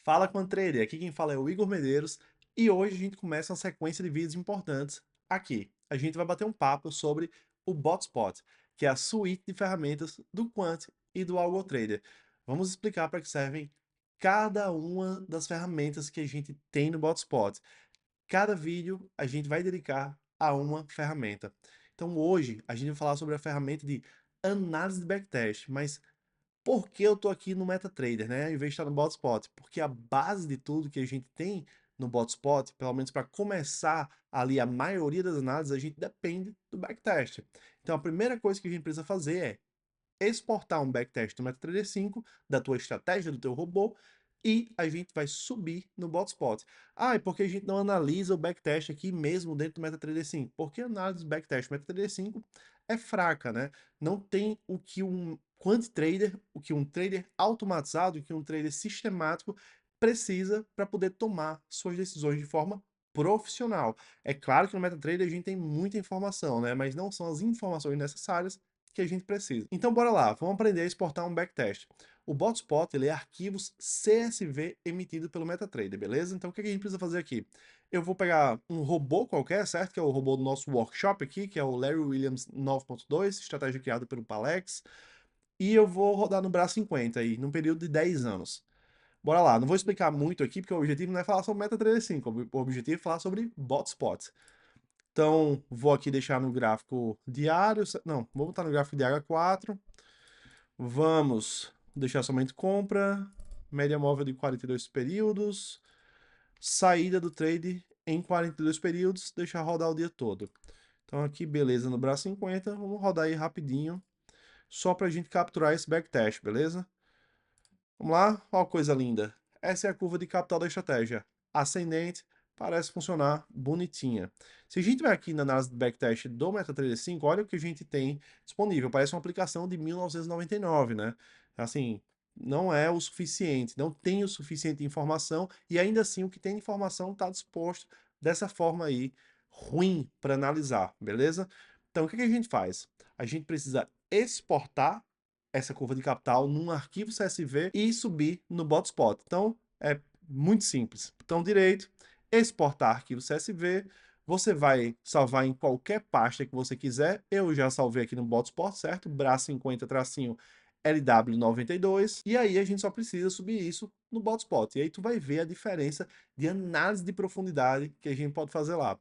Fala com Trader, aqui quem fala é o Igor Medeiros e hoje a gente começa uma sequência de vídeos importantes aqui. A gente vai bater um papo sobre o Botspot, que é a suíte de ferramentas do Quant e do Algo Trader. Vamos explicar para que servem cada uma das ferramentas que a gente tem no Botspot. Cada vídeo a gente vai dedicar a uma ferramenta. Então hoje a gente vai falar sobre a ferramenta de análise de backtest, mas por que eu tô aqui no MetaTrader, né, em vez de estar no Botspot? Porque a base de tudo que a gente tem no Botspot, pelo menos para começar ali a maioria das análises, a gente depende do backtest. Então a primeira coisa que a gente precisa fazer é exportar um backtest do MetaTrader 5, da tua estratégia, do teu robô, e a gente vai subir no Botspot. Ah, e por que a gente não analisa o backtest aqui mesmo dentro do MetaTrader 5? Porque a análise do backtest do MetaTrader 5 é fraca, né? Não tem o que um quant trader, o que um trader automatizado, o que um trader sistemático precisa para poder tomar suas decisões de forma profissional. É claro que no MetaTrader a gente tem muita informação, né? Mas não são as informações necessárias que a gente precisa. Então bora lá, vamos aprender a exportar um backtest. O Botspot, ele é arquivos CSV emitido pelo MetaTrader, beleza? Então o que a gente precisa fazer aqui? Eu vou pegar um robô qualquer, certo? Que é o robô do nosso workshop aqui, que é o Larry Williams 9.2, estratégia criada pelo Palex, e eu vou rodar no Braço 50 aí, num período de 10 anos. Bora lá, não vou explicar muito aqui, porque o objetivo não é falar sobre MetaTrader 5, o objetivo é falar sobre Botspot. Então, vou aqui deixar no gráfico diário, não, vou botar no gráfico diário 4. Vamos deixar somente compra, média móvel de 42 períodos, saída do trade em 42 períodos, deixar rodar o dia todo. Então aqui, beleza, no braço 50, vamos rodar aí rapidinho, só para a gente capturar esse backtest, beleza? Vamos lá, olha que coisa linda. Essa é a curva de capital da estratégia. Ascendente, parece funcionar bonitinha. Se a gente vai aqui na análise de backtest do MetaTrader 5, olha o que a gente tem disponível. Parece uma aplicação de 1999, né? Assim, não é o suficiente, não tem o suficiente de informação e ainda assim o que tem de informação está disposto dessa forma aí, ruim para analisar, beleza? Então o que a gente faz? A gente precisa exportar essa curva de capital num arquivo CSV e subir no Botspot. Então, é muito simples. Botão direito, exportar arquivo CSV, você vai salvar em qualquer pasta que você quiser. Eu já salvei aqui no Botspot, certo? Braço 50 tracinho LW92. E aí a gente só precisa subir isso no Botspot. E aí tu vai ver a diferença de análise de profundidade que a gente pode fazer lá.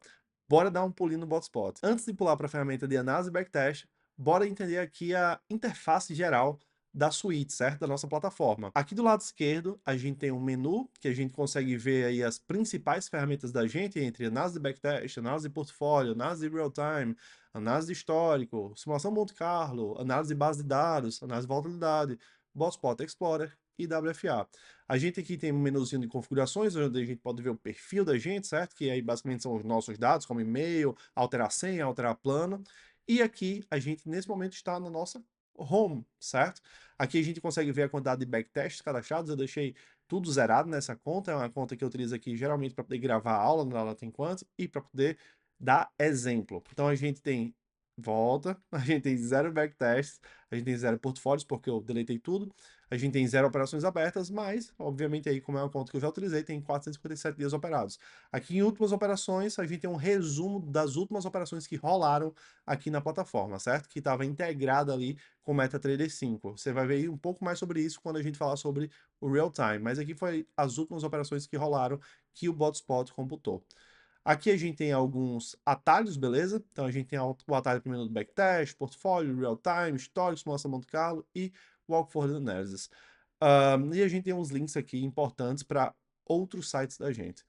Bora dar um pulinho no Botspot. Antes de pular para a ferramenta de análise backtest, bora entender aqui a interface geral da suíte, certo? Da nossa plataforma. Aqui do lado esquerdo, a gente tem um menu que a gente consegue ver aí as principais ferramentas da gente, entre análise de backtest, análise de portfólio, análise de real-time, análise de histórico, simulação Monte Carlo, análise de base de dados, análise de volatilidade, Botspot Explorer e WFA. A gente aqui tem um menuzinho de configurações, onde a gente pode ver o perfil da gente, certo? Que aí basicamente são os nossos dados, como e-mail, alterar senha, alterar plano. E aqui a gente, nesse momento, está na nossa home, certo? Aqui a gente consegue ver a quantidade de backtests cadastrados. Eu deixei tudo zerado nessa conta. É uma conta que eu utilizo aqui geralmente para poder gravar aula no Aula Tem Quanto e para poder dar exemplo. Então a gente tem volta, a gente tem zero backtests, a gente tem zero portfólios porque eu deletei tudo. A gente tem zero operações abertas, mas, obviamente, aí, como é uma conta que eu já utilizei, tem 457 dias operados. Aqui em últimas operações, a gente tem um resumo das últimas operações que rolaram aqui na plataforma, certo? Que estava integrado ali com o MetaTrader 5. Você vai ver um pouco mais sobre isso quando a gente falar sobre o real time, mas aqui foi as últimas operações que rolaram que o Botspot computou. Aqui a gente tem alguns atalhos, beleza? Então a gente tem o atalho primeiro do backtest, portfólio, real time, histórico, simulação Monte Carlo e walk forward analysis. E a gente tem uns links aqui importantes para outros sites da gente.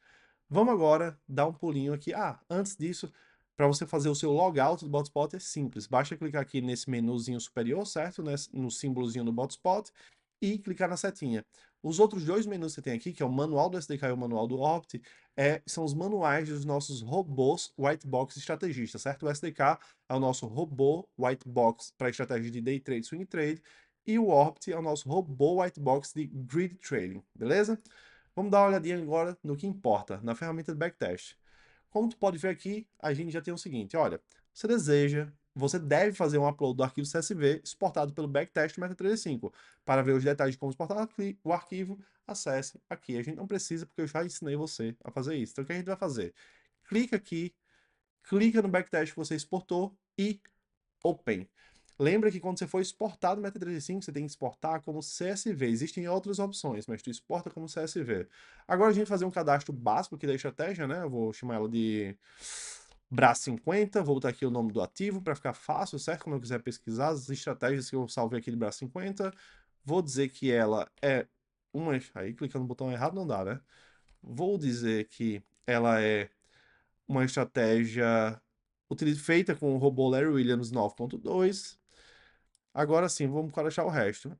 Vamos agora dar um pulinho aqui. Antes disso, para você fazer o seu logout do Botspot é simples. Basta clicar aqui nesse menuzinho superior, certo? No símbolozinho do Botspot e clicar na setinha. Os outros dois menus que você tem aqui, que é o manual do SDK e o manual do Opt, são os manuais dos nossos robôs White Box estrategistas, certo? O SDK é o nosso robô White Box para estratégia de Day Trade, Swing Trade, e o Opt é o nosso robô White Box de Grid Trading, beleza? Vamos dar uma olhadinha agora no que importa, na ferramenta de backtest. Como tu pode ver aqui, a gente já tem o seguinte, olha, você deseja você deve fazer um upload do arquivo CSV exportado pelo backtest do MetaTrader 5. Para ver os detalhes de como exportar o arquivo, acesse aqui. A gente não precisa, porque eu já ensinei você a fazer isso. Então, o que a gente vai fazer? Clica aqui, clica no backtest que você exportou e Open. Lembra que quando você for exportar do MetaTrader 5, você tem que exportar como CSV. Existem outras opções, mas tu exporta como CSV. Agora a gente vai fazer um cadastro básico aqui da estratégia, né? Eu vou chamar ela de BRA50, vou botar aqui o nome do ativo para ficar fácil, certo? Quando eu quiser pesquisar as estratégias que eu salvei aqui de BRA50, vou dizer que ela é uma... Aí, clicando no botão errado não dá, né? Vou dizer que ela é uma estratégia feita com o robô Larry Williams 9.2. Agora sim, vamos cadastrar o resto.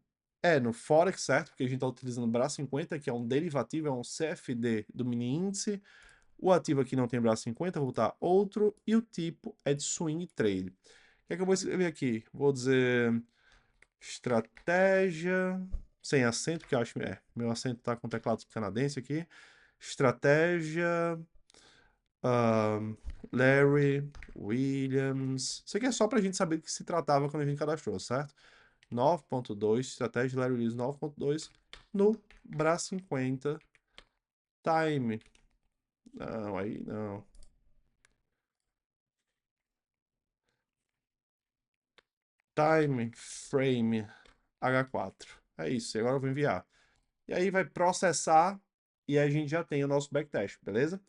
É no Forex, certo? Porque a gente está utilizando o BRA50, que é um derivativo, é um CFD do mini índice. O ativo aqui não tem BRA50, vou botar outro. E o tipo é de swing trade. O que é que eu vou escrever aqui? Vou dizer estratégia, sem acento, que eu acho meu acento está com teclado canadense aqui. Estratégia Larry Williams. Isso aqui é só para a gente saber do que se tratava quando a gente cadastrou, certo? 9.2, estratégia Larry Williams 9.2 no BRA50 Time. Não, aí não. Time Frame H4. É isso, e agora eu vou enviar. E aí vai processar e a gente já tem o nosso backtest, beleza?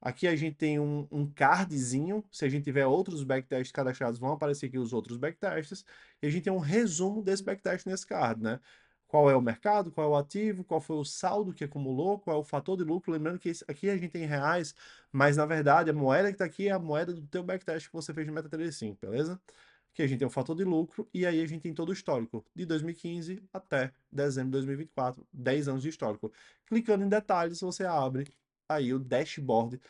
Aqui a gente tem um cardzinho, se a gente tiver outros backtests cadastrados, vão aparecer aqui os outros backtests, e a gente tem um resumo desse backtest nesse card, né? Qual é o mercado, qual é o ativo, qual foi o saldo que acumulou, qual é o fator de lucro, lembrando que aqui a gente tem reais, mas na verdade a moeda que está aqui é a moeda do teu backtest que você fez no MetaTrader 5, beleza? Que a gente tem o fator de lucro e aí a gente tem todo o histórico, de 2015 até dezembro de 2024, 10 anos de histórico. Clicando em detalhes, você abre aí o dashboard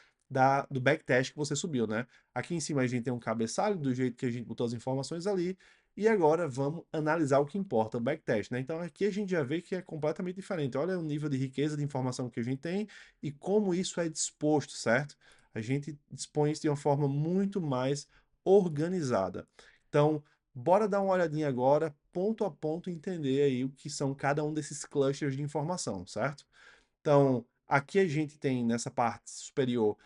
do backtest que você subiu, né? Aqui em cima a gente tem um cabeçalho do jeito que a gente botou as informações ali, e agora vamos analisar o que importa, o backtest, né? Então aqui a gente já vê que é completamente diferente. Olha o nível de riqueza de informação que a gente tem e como isso é disposto, certo? A gente dispõe isso de uma forma muito mais organizada. Então, bora dar uma olhadinha agora, ponto a ponto, entender aí o que são cada um desses clusters de informação, certo? Então, aqui a gente tem nessa parte superior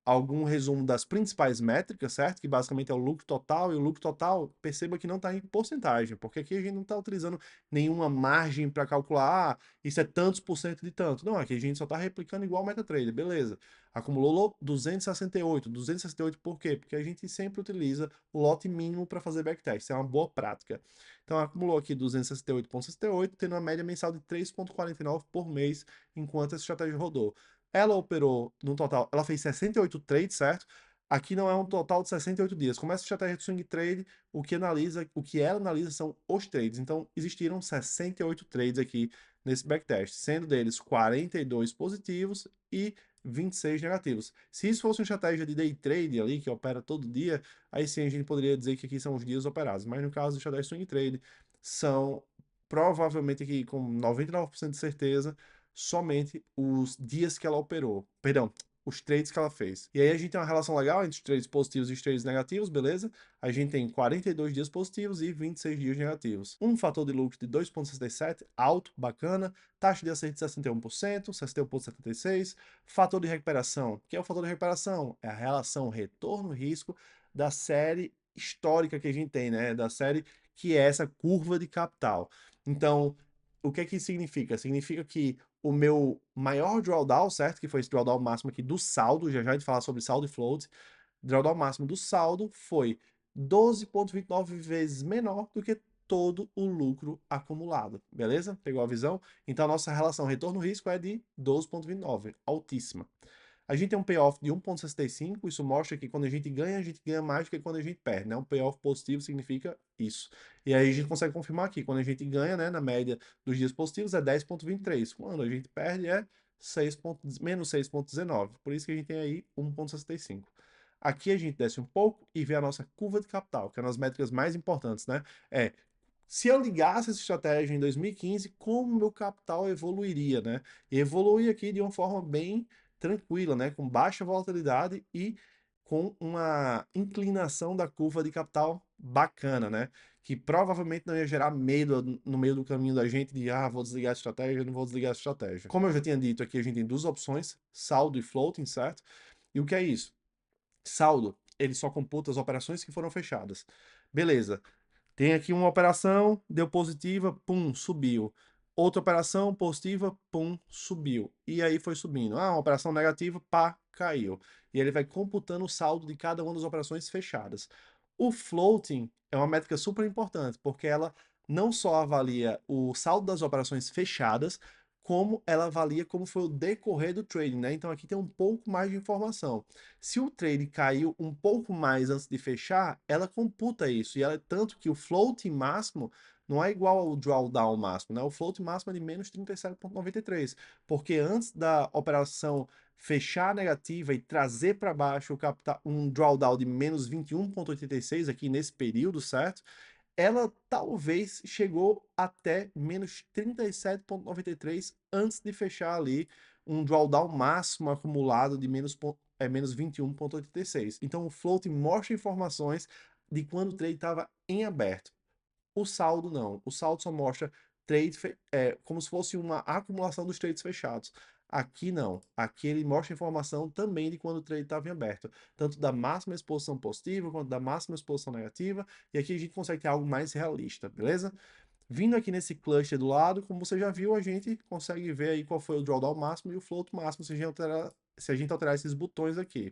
algum resumo das principais métricas, certo? Que basicamente é o lucro total, e o lucro total, perceba que não está em porcentagem, porque aqui a gente não está utilizando nenhuma margem para calcular, isso é tantos por cento de tanto. Não, aqui a gente só está replicando igual o MetaTrader, beleza. Acumulou 268, 268 por quê? Porque a gente sempre utiliza o lote mínimo para fazer backtest, isso é uma boa prática. Então acumulou aqui 268,68, tendo uma média mensal de 3,49 por mês enquanto essa estratégia rodou. Ela operou no total, ela fez 68 trades, certo? Aqui não é um total de 68 dias. Como essa estratégia de swing trade, o que ela analisa são os trades. Então, existiram 68 trades aqui nesse backtest, sendo deles 42 positivos e 26 negativos. Se isso fosse uma estratégia de day trade ali, que opera todo dia, aí sim a gente poderia dizer que aqui são os dias operados. Mas no caso do estratégia swing trade, são provavelmente aqui com 99% de certeza somente os dias que ela operou. Perdão, os trades que ela fez. E aí a gente tem uma relação legal entre os trades positivos e os trades negativos, beleza? A gente tem 42 dias positivos e 26 dias negativos. Um fator de lucro de 2,67, alto, bacana. Taxa de acerto de 61%, 61,76%. Fator de recuperação. O que é o fator de recuperação? É a relação retorno-risco da série histórica que a gente tem, né? Da série que é essa curva de capital. Então, o que é que significa? Significa que o meu maior drawdown, certo? Que foi esse drawdown máximo aqui do saldo, já já a gente falar sobre saldo e float. Drawdown máximo do saldo foi 12,29 vezes menor do que todo o lucro acumulado, beleza? Pegou a visão? Então a nossa relação retorno-risco é de 12,29, altíssima. A gente tem um payoff de 1,65, isso mostra que quando a gente ganha mais do que quando a gente perde, né? Um payoff positivo significa isso. E aí a gente consegue confirmar aqui, quando a gente ganha, né, na média dos dias positivos é 10,23, quando a gente perde é menos 6,19, por isso que a gente tem aí 1,65. Aqui a gente desce um pouco e vê a nossa curva de capital, que é uma das métricas mais importantes, né? Se eu ligasse essa estratégia em 2015, como meu capital evoluiria, né? E evolui aqui de uma forma bem tranquila, né? Com baixa volatilidade e com uma inclinação da curva de capital bacana, né? Que provavelmente não ia gerar medo no meio do caminho da gente de, vou desligar a estratégia, não vou desligar a estratégia. Como eu já tinha dito aqui, a gente tem duas opções, saldo e floating, certo? E o que é isso? Saldo, ele só computa as operações que foram fechadas. Beleza, tem aqui uma operação, deu positiva, pum, subiu. Outra operação positiva, pum, subiu. E aí foi subindo. Uma operação negativa, pá, caiu. E ele vai computando o saldo de cada uma das operações fechadas. O floating é uma métrica super importante, porque ela não só avalia o saldo das operações fechadas, como ela avalia como foi o decorrer do trading, né? Então aqui tem um pouco mais de informação. Se o trade caiu um pouco mais antes de fechar, ela computa isso. E ela, tanto que o float máximo não é igual ao drawdown máximo, né? O float máximo é de menos 37,93, porque antes da operação fechar negativa e trazer para baixo o capital, um drawdown de menos 21,86 aqui nesse período, certo? Ela talvez chegou até menos 37,93 antes de fechar ali um drawdown máximo acumulado de menos 21,86. Então o float mostra informações de quando o trade estava em aberto. O saldo não. O saldo só mostra como se fosse uma acumulação dos trades fechados. Aqui não. Aqui ele mostra informação também de quando o trade estava em aberto. Tanto da máxima exposição positiva quanto da máxima exposição negativa. E aqui a gente consegue ter algo mais realista, beleza? Vindo aqui nesse cluster do lado, como você já viu, a gente consegue ver aí qual foi o drawdown máximo e o float máximo se a gente alterar esses botões aqui.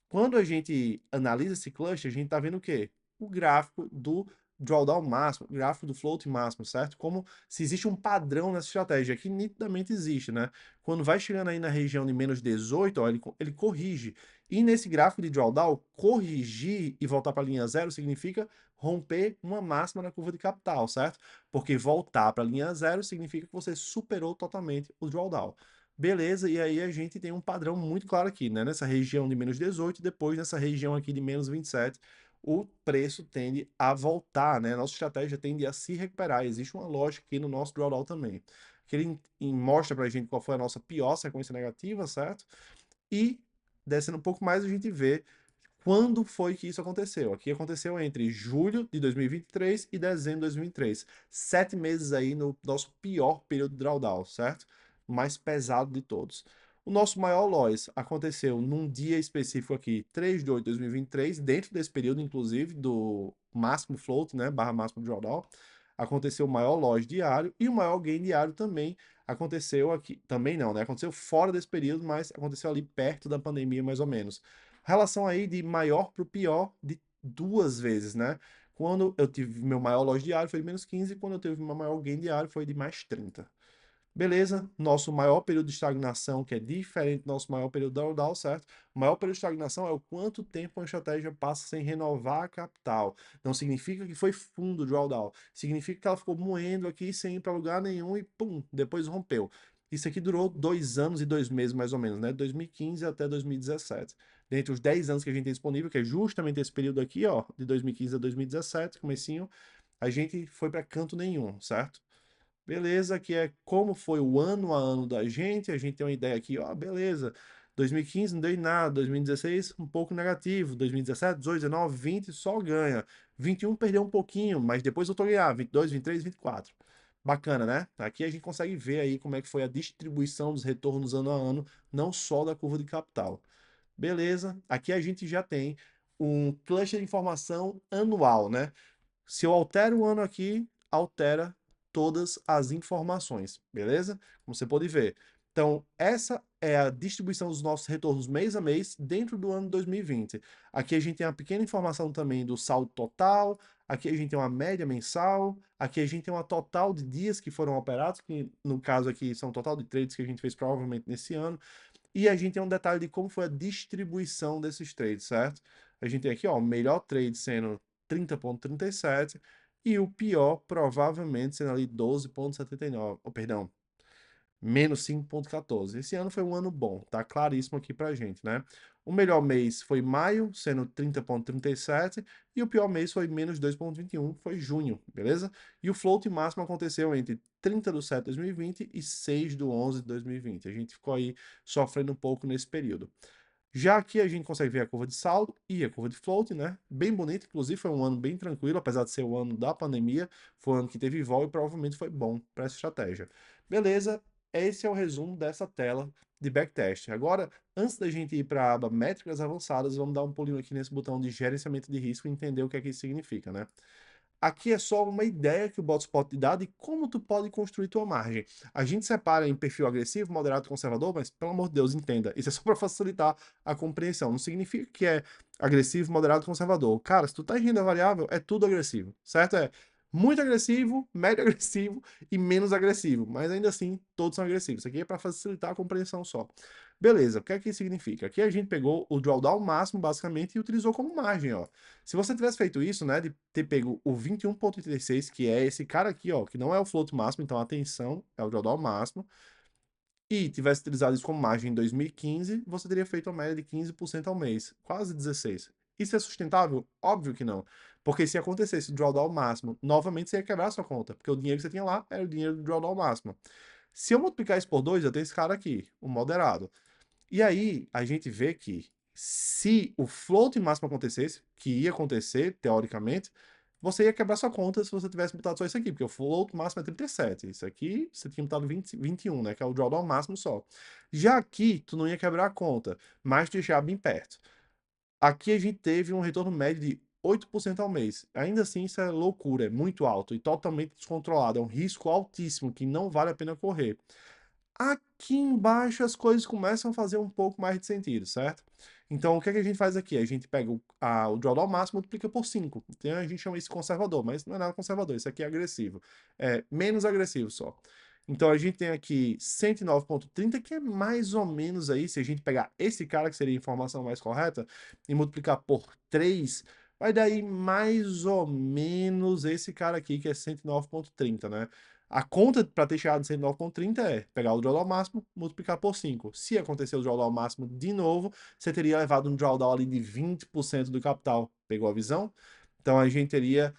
Quando a gente analisa esse cluster, a gente está vendo o quê? O gráfico do drawdown máximo, o gráfico do float máximo, certo? Como se existe um padrão nessa estratégia, que nitidamente existe, né? Quando vai chegando aí na região de menos 18, ó, ele corrige. E nesse gráfico de drawdown, corrigir e voltar para a linha zero significa romper uma máxima na curva de capital, certo? Porque voltar para a linha zero significa que você superou totalmente o drawdown. Beleza, e aí a gente tem um padrão muito claro aqui, né? Nessa região de menos 18 e depois nessa região aqui de menos 27, o preço tende a voltar, né? A nossa estratégia tende a se recuperar. Existe uma lógica aqui no nosso drawdown também. Que ele mostra pra gente qual foi a nossa pior sequência negativa, certo? E descendo um pouco mais, a gente vê quando foi que isso aconteceu. Aqui aconteceu entre julho de 2023 e dezembro de 2023. 7 meses aí no nosso pior período de drawdown, certo? O mais pesado de todos. O nosso maior loss aconteceu num dia específico aqui, 3 de 8 de 2023, dentro desse período, inclusive, do máximo float, né, barra máximo drawdown. Aconteceu o maior loss diário e o maior gain diário também aconteceu aqui. Também não, né? Aconteceu fora desse período, mas aconteceu ali perto da pandemia, mais ou menos. Relação aí de maior para o pior de duas vezes, né? Quando eu tive meu maior loss diário foi de menos 15, quando eu tive meu maior gain diário foi de mais 30. Beleza, nosso maior período de estagnação, que é diferente do nosso maior período de drawdown, certo? O maior período de estagnação é o quanto tempo uma estratégia passa sem renovar a capital. Não significa que foi fundo o drawdown, significa que ela ficou moendo aqui sem ir para lugar nenhum e pum, depois rompeu. Isso aqui durou 2 anos e 2 meses mais ou menos, né? 2015 até 2017. Dentre os 10 anos que a gente tem disponível, que é justamente esse período aqui, ó, de 2015 a 2017, comecinho, a gente foi para canto nenhum, certo? Beleza, que é como foi o ano a ano da gente, a gente tem uma ideia aqui, ó, beleza. 2015 não deu em nada, 2016 um pouco negativo, 2017, 18, 19, 20 só ganha. 21 perdeu um pouquinho, mas depois voltou a ganhar, 22, 23, 24. Bacana, né? Aqui a gente consegue ver aí como é que foi a distribuição dos retornos ano a ano, não só da curva de capital. Beleza, aqui a gente já tem um cluster de informação anual, né? Se eu altero o ano aqui, altera todas as informações, beleza? Como você pode ver. Então, essa é a distribuição dos nossos retornos mês a mês dentro do ano 2020. Aqui a gente tem uma pequena informação também do saldo total, aqui a gente tem uma média mensal, aqui a gente tem uma total de dias que foram operados, que no caso aqui são o total de trades que a gente fez provavelmente nesse ano, e a gente tem um detalhe de como foi a distribuição desses trades, certo? A gente tem aqui, ó, o melhor trade sendo 30,37 e o pior provavelmente sendo ali 12,79, oh, perdão, menos 5,14. Esse ano foi um ano bom, tá claríssimo aqui pra gente, né? O melhor mês foi maio, sendo 30,37, e o pior mês foi menos 2,21, foi junho, beleza? E o float máximo aconteceu entre 30 de 7 de 2020 e 6 de 11 de 2020. A gente ficou aí sofrendo um pouco nesse período. Já aqui a gente consegue ver a curva de saldo e a curva de float, né? Bem bonito, inclusive foi um ano bem tranquilo, apesar de ser o ano da pandemia, foi um ano que teve vol e provavelmente foi bom para essa estratégia. Beleza, esse é o resumo dessa tela de backtest. Agora, antes da gente ir para a aba métricas avançadas, vamos dar um pulinho aqui nesse botão de gerenciamento de risco e entender o que é que isso significa, né? Aqui é só uma ideia que o Botspot te dá de como tu pode construir tua margem. A gente separa em perfil agressivo, moderado e conservador, mas pelo amor de Deus, entenda, isso é só para facilitar a compreensão. Não significa que é agressivo, moderado e conservador. Cara, se tu tá em renda variável, é tudo agressivo, certo? É muito agressivo, médio agressivo e menos agressivo, mas ainda assim todos são agressivos. Isso aqui é para facilitar a compreensão só. Beleza, o que é que isso significa? Aqui a gente pegou o drawdown máximo basicamente e utilizou como margem, ó. Se você tivesse feito isso, né, de ter pego o 21,86, que é esse cara aqui, ó, que não é o float máximo, então atenção, é o drawdown máximo, e tivesse utilizado isso como margem em 2015, você teria feito uma média de 15% ao mês, quase 16%. Isso é sustentável? Óbvio que não. Porque se acontecesse o drawdown máximo, novamente você ia quebrar a sua conta, porque o dinheiro que você tinha lá era o dinheiro do drawdown máximo. Se eu multiplicar isso por 2, eu tenho esse cara aqui, o moderado. E aí, a gente vê que se o float máximo acontecesse, que ia acontecer, teoricamente, você ia quebrar sua conta se você tivesse botado só isso aqui, porque o float máximo é 37. Isso aqui, você tinha botado 21, né? Que é o drawdown máximo só. Já aqui, tu não ia quebrar a conta, mas tu ia chegar bem perto. Aqui a gente teve um retorno médio de 8% ao mês. Ainda assim, isso é loucura, é muito alto e totalmente descontrolado. É um risco altíssimo que não vale a pena correr. Aqui embaixo as coisas começam a fazer um pouco mais de sentido, certo? Então, o que é que a gente faz aqui? A gente pega o drawdown máximo e multiplica por 5. Então, a gente chama isso de conservador, mas não é nada conservador, isso aqui é agressivo. É menos agressivo só. Então, a gente tem aqui 109,30, que é mais ou menos aí, se a gente pegar esse cara, que seria a informação mais correta, e multiplicar por 3, vai dar aí mais ou menos esse cara aqui, que é 109,30, né? A conta para ter chegado em 109,30 é pegar o drawdown máximo, multiplicar por 5. Se acontecer o drawdown máximo de novo, você teria levado um drawdown ali de 20% do capital. Pegou a visão? Então a gente teria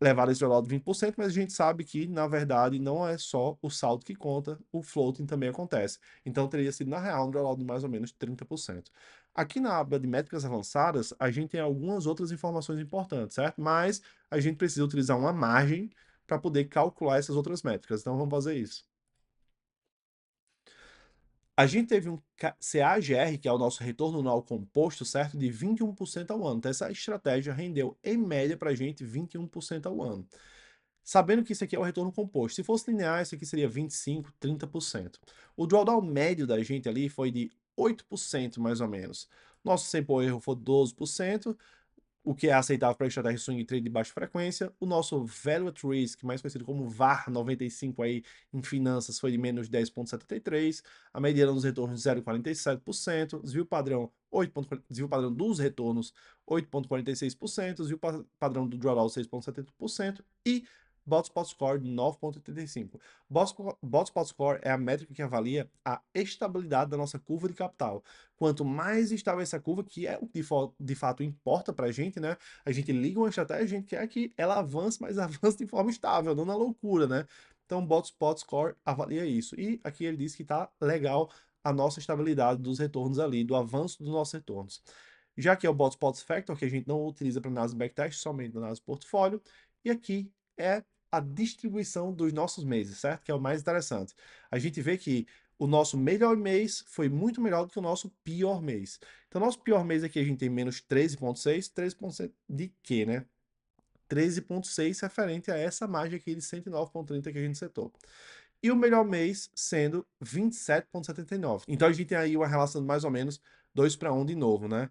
levado esse drawdown de 20%, mas a gente sabe que, na verdade, não é só o saldo que conta, o floating também acontece. Então teria sido, na real, um drawdown de mais ou menos 30%. Aqui na aba de métricas avançadas, a gente tem algumas outras informações importantes, certo? Mas a gente precisa utilizar uma margem para poder calcular essas outras métricas. Então vamos fazer isso. A gente teve um CAGR, que é o nosso retorno anual composto, certo? De 21% ao ano. Então essa estratégia rendeu, em média, para a gente 21% ao ano. Sabendo que isso aqui é o retorno composto. Se fosse linear, isso aqui seria 25%, 30%. O drawdown médio da gente ali foi de 8%, mais ou menos. Nosso sample erro foi 12%, o que é aceitável para estratégia swing trade de baixa frequência. O nosso Value at Risk, mais conhecido como VAR 95 aí em finanças, foi de menos 10,73. A mediana dos retornos 0,47%. Desvio padrão 8. Desvio padrão dos retornos 8,46%. Desvio padrão do drawdown 6,70%. E Botspot Score de 9,85. Botspot Score é a métrica que avalia a estabilidade da nossa curva de capital. Quanto mais estável essa curva, que é o que de fato importa para a gente, né? A gente liga uma estratégia, a gente quer que ela avance, mas avance de forma estável, não na loucura, né? Então, o Botspot Score avalia isso. E aqui ele diz que está legal a nossa estabilidade dos retornos ali, do avanço dos nossos retornos. Já que é o Botspot Factor, que a gente não utiliza para análise backtest, somente na análise portfólio. E aqui é a distribuição dos nossos meses, certo? Que é o mais interessante. A gente vê que o nosso melhor mês foi muito melhor do que o nosso pior mês. Então, nosso pior mês aqui a gente tem menos 13,6. 13% de quê, né? 13,6 referente a essa margem aqui de 109,30 que a gente setou. E o melhor mês sendo 27,79. Então, a gente tem aí uma relação de mais ou menos 2 para 1 de novo, né?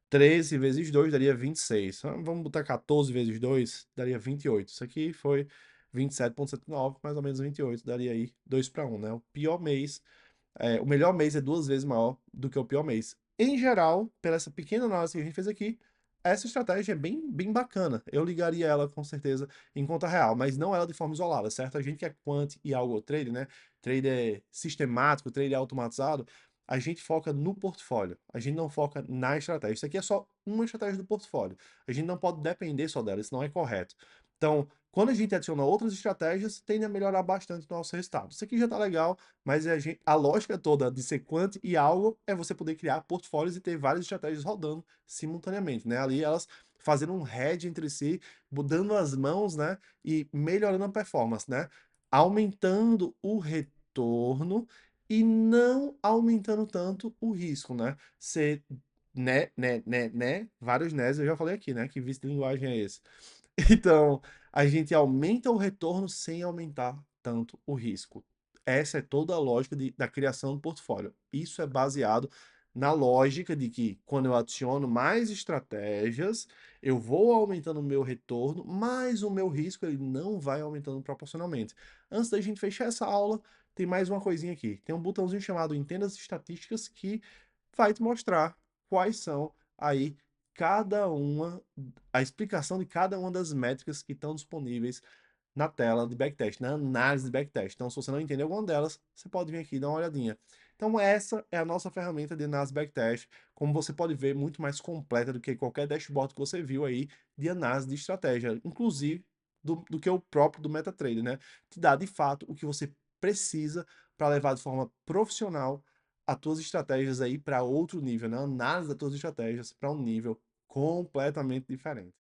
13 vezes 2 daria 26. Vamos botar 14 vezes 2, daria 28. Isso aqui foi 27,79, mais ou menos 28, daria aí 2 para 1, né? O pior mês, o melhor mês é 2 vezes maior do que o pior mês. Em geral, pela essa pequena análise que a gente fez aqui, essa estratégia é bem bacana. Eu ligaria ela com certeza em conta real, mas não ela de forma isolada, certo? A gente que é quant e algo trade, né? Trader sistemático, trader automatizado, a gente foca no portfólio. A gente não foca na estratégia. Isso aqui é só uma estratégia do portfólio. A gente não pode depender só dela, isso não é correto. Então, Quando a gente adiciona outras estratégias, tende a melhorar bastante o nosso resultado. Isso aqui já está legal, mas a lógica toda de ser quant e algo é você poder criar portfólios e ter várias estratégias rodando simultaneamente, né? Ali elas fazendo um hedge entre si, mudando as mãos, né? E melhorando a performance, né? Aumentando o retorno e não aumentando tanto o risco, né? Ser vários nés, eu já falei aqui, né? Que vício de linguagem é esse? Então, a gente aumenta o retorno sem aumentar tanto o risco. Essa é toda a lógica da criação do portfólio. Isso é baseado na lógica de que quando eu adiciono mais estratégias, eu vou aumentando o meu retorno, mas o meu risco ele não vai aumentando proporcionalmente. Antes da gente fechar essa aula, tem mais uma coisinha aqui. Tem um botãozinho chamado Entenda as Estatísticas que vai te mostrar quais são aí cada uma, a explicação de cada uma das métricas que estão disponíveis na tela de backtest, na análise de backtest. Então, se você não entender alguma delas, você pode vir aqui e dar uma olhadinha. Então, essa é a nossa ferramenta de análise backtest, como você pode ver, muito mais completa do que qualquer dashboard que você viu aí de análise de estratégia, inclusive do que o próprio do MetaTrader, né? Te dá, de fato, o que você precisa para levar de forma profissional as tuas estratégias aí para outro nível, né? A análise das tuas estratégias para um nível completamente diferente.